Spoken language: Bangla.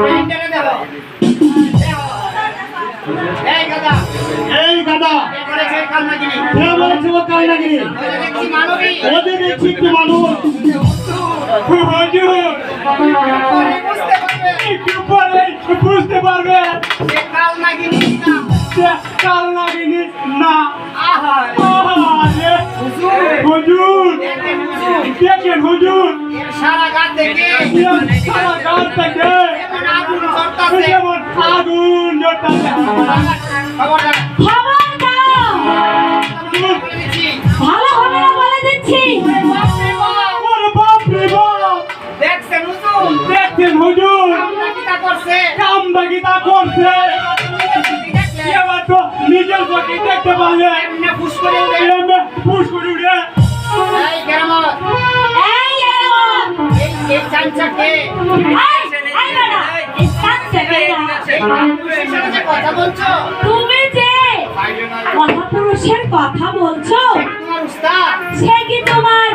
পেইন্টারে দেখো এই গাদা এবারে যে কাল নাগিনি ওরে দেখছি মানবী পরে বুঝতে পারবে যে কাল নাগিনি না হুজুর দেখেন হুজুর এর সারা গান থেকে এমন আগুন জ্বলতাছে খবর দাও ভালো হবে না বলে দিচ্ছি। ওরে বাপ রে বাপ দেখছেন হুজুর কামদাগিতা করছে এবার তো নিজের চোখে দেখতে পারলে এমনি ফুস করে উড়ে এই কেরামত এই চাঞ্চাকে কথা বলছো তুমি যে মহাপুরুষের কথা বলছো তোমার উস্তাদ সে কি তোমার